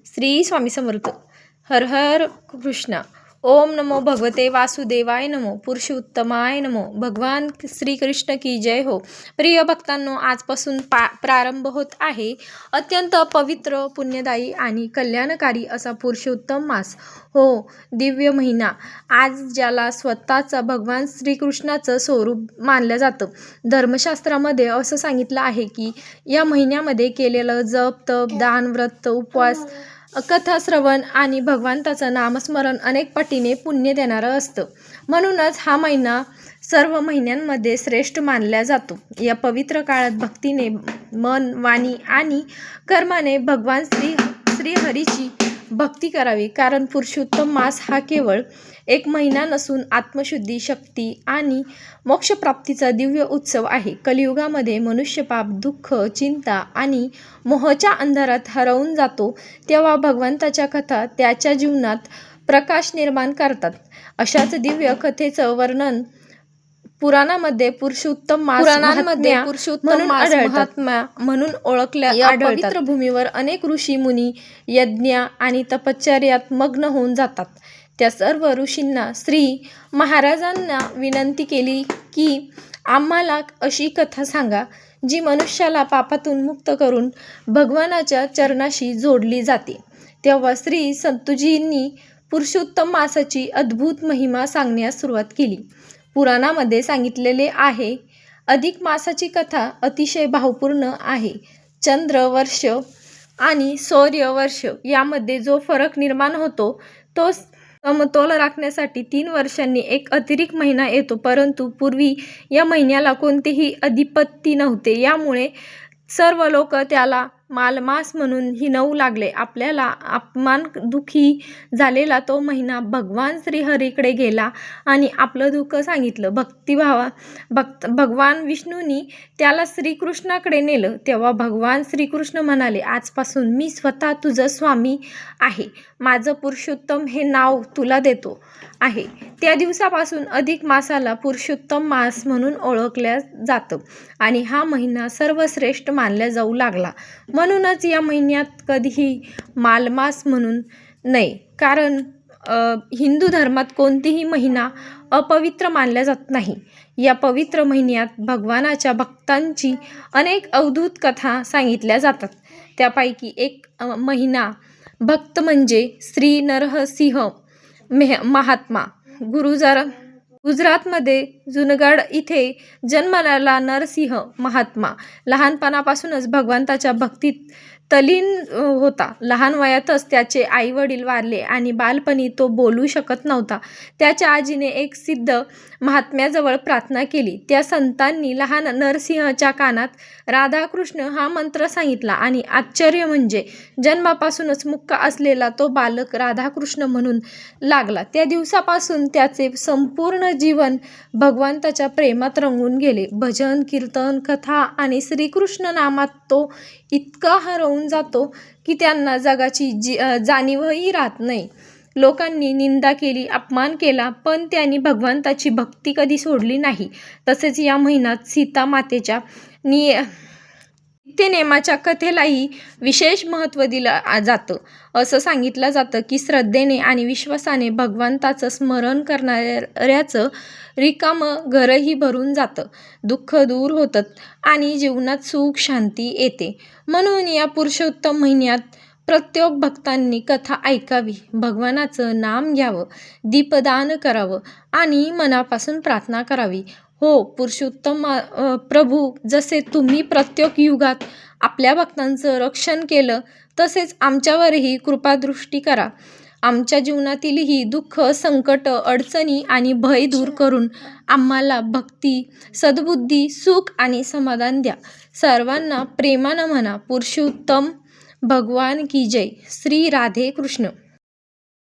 श्री स्वामी समर्थ. हर हर कृष्णा. ओम नमो भगवते वासुदेवाय नमो. पुरुषोत्तमाय नमो. भगवान श्रीकृष्ण की जय हो. प्रिय भक्तांनो, आजपासून प्रारंभ होत आहे अत्यंत पवित्र, पुण्यदायी आणि कल्याणकारी असा पुरुषोत्तम मास. हो, दिव्य महिना. आज ज्याला स्वतःचा भगवान श्रीकृष्णाचं स्वरूप मानलं जातं. धर्मशास्त्रामध्ये असं सांगितलं आहे की या महिन्यामध्ये केलेलं जप, तप, दान, व्रत, उपवास, कथा श्रवण आणि भगवंताचं नामस्मरण अनेक पटीने पुण्य देणारं असतं. म्हणूनच हा महिना सर्व महिन्यांमध्ये श्रेष्ठ मानला जातो. या पवित्र काळात भक्तीने मन, वाणी आणि कर्माने भगवान श्रीहरीची भक्ती करावी. कारण पुरुषोत्तम मास हा केवळ एक महिना नसून आत्मशुद्धी, शक्ती आणि मोक्षप्राप्तीचा दिव्य उत्सव आहे. कलियुगामध्ये मनुष्य पाप, दुःख, चिंता आणि मोहाच्या अंधारात हरवून जातो, तेव्हा भगवंताच्या कथा त्याच्या जीवनात प्रकाश निर्माण करतात. अशाच दिव्य कथेचं वर्णन पुराणांमध्ये पुरुषोत्तम मास महात्मा म्हणून ओळखल्या. या पवित्र भूमीवर अनेक ऋषी मुनी यज्ञ आणि तपश्चर्यात मग्न होऊन जातात. त्या सर्व ऋषींना श्री महाराजांना विनंती केली की आम्हाला अशी कथा सांगा जी मनुष्याला पापातून मुक्त करून भगवानाच्या चरणाशी जोडली जाते. तेव्हा श्री संतजींनी पुरुषोत्तम मासाची अद्भुत महिमा सांगण्यास सुरुवात केली. पुराणामध्ये सांगितलेले आहे, अधिक मासाची कथा अतिशय भावपूर्ण आहे. चंद्र वर्ष आणि सूर्य वर्ष यामध्ये जो फरक निर्माण होतो तो समतोल राखण्यासाठी 3 वर्षांनी एक अतिरिक्त महिना येतो. परंतु पूर्वी या महिन्याला कोणतेही अधिपती नव्हते, यामुळे सर्व लोक त्याला मालमास म्हणून हिणवू लागले. आपल्याला अपमान दुःखी झालेला तो महिना भगवान श्रीहरीकडे गेला आणि आपलं दुःख सांगितलं. भगवान विष्णूंनी त्याला श्रीकृष्णाकडे नेलं. तेव्हा भगवान श्रीकृष्ण म्हणाले, आजपासून मी स्वतः तुझं स्वामी आहे. माझं पुरुषोत्तम हे नाव तुला देतो आहे. त्या दिवसापासून अधिक मासाला पुरुषोत्तम मास म्हणून ओळखल्या जातं आणि हा महिना सर्वश्रेष्ठ मानला जाऊ लागला. म्हणूनच या महिन्यात कधीही मालमास म्हणून नये. कारण हिंदू धर्मात कोणतीही महिना अपवित्र मानला जात नाही. या पवित्र महिन्यात भगवानाच्या भक्तांची अनेक अवधूत कथा सांगितल्या जातात. त्यापैकी एक महिना भक्त म्हणजे श्री नरसिंह महात्मा. गुजरातमध्ये जुनगड इथे जन्मलेला नरसिंह महात्मा लहानपणापासूनच भगवंताच्या भक्तीत तल्लीन होता. लहान वयातच त्याचे आई वडील वारले आणि बालपणी तो बोलू शकत नव्हता. त्याच्या आजीने एक सिद्ध महात्म्याजवळ प्रार्थना केली. त्या संतांनी लहान नरसिंहच्या कानात राधाकृष्ण हा मंत्र सांगितला आणि आश्चर्य म्हणजे जन्मापासूनच मुक्का असलेला तो बालक राधाकृष्ण म्हणून लागला. त्या दिवसापासून त्याचे संपूर्ण जीवन भगवंताच्या प्रेमात रंगून गेले. भजन, कीर्तन, कथा आणि श्रीकृष्ण नामात तो इतका हरवून जातो की त्यांना जगाची जाणीवही राहत नाही. लोकांनी निंदा केली, अपमान केला, पण त्यांनी भगवंताची भक्ती कधी सोडली नाही. तसेच या महिन्यात सीता मातेच्या नित्यनेमाच्या कथेलाही विशेष महत्त्व दिलं जातं. असं सांगितलं जातं की श्रद्धेने आणि विश्वासाने भगवंताचं स्मरण करणाऱ्याचं रिकामं घरही भरून जातं, दुःख दूर होतं आणि जीवनात सुख शांती येते. म्हणून या पुरुषोत्तम महिन्यात प्रत्येक भक्तांनी कथा ऐकावी, भगवानाचं नाम घ्यावं, दीपदान करावं आणि मनापासून प्रार्थना करावी. हो पुरुषोत्तम प्रभू, जसे तुम्ही प्रत्येक युगात आपल्या भक्तांचं रक्षण केलं तसेच आमच्यावरही कृपादृष्टी करा. आमच्या जीवनातीलही दुःख, संकट, अडचणी आणि भय दूर करून आम्हाला भक्ती, सद्बुद्धी, सुख आणि समाधान द्या. सर्वांना प्रेमानं म्हणा, पुरुषोत्तम भगवान की जय. श्री राधे कृष्ण.